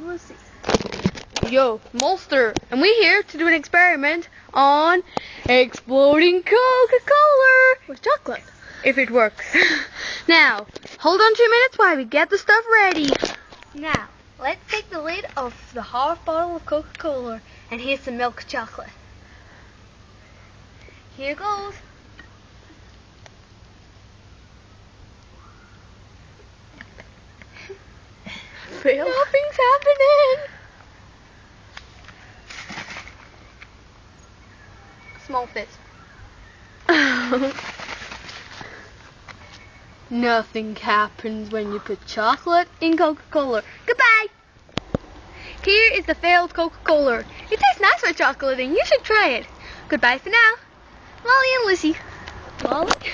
Lucy. Yo, Molster, and we're here to do an experiment on exploding Coca-Cola With chocolate. if it works. Now, hold on 2 minutes while we get the stuff ready. Now, let's take the lid off the half bottle of Coca-Cola and here's some milk chocolate. Here goes. Failed. Nothing's happening. Small fist. Nothing happens when you put chocolate in Coca-Cola. Goodbye! Here is the failed Coca-Cola. It tastes nice with chocolate and you should try it. Goodbye for now. Molly and Lucy. Molly?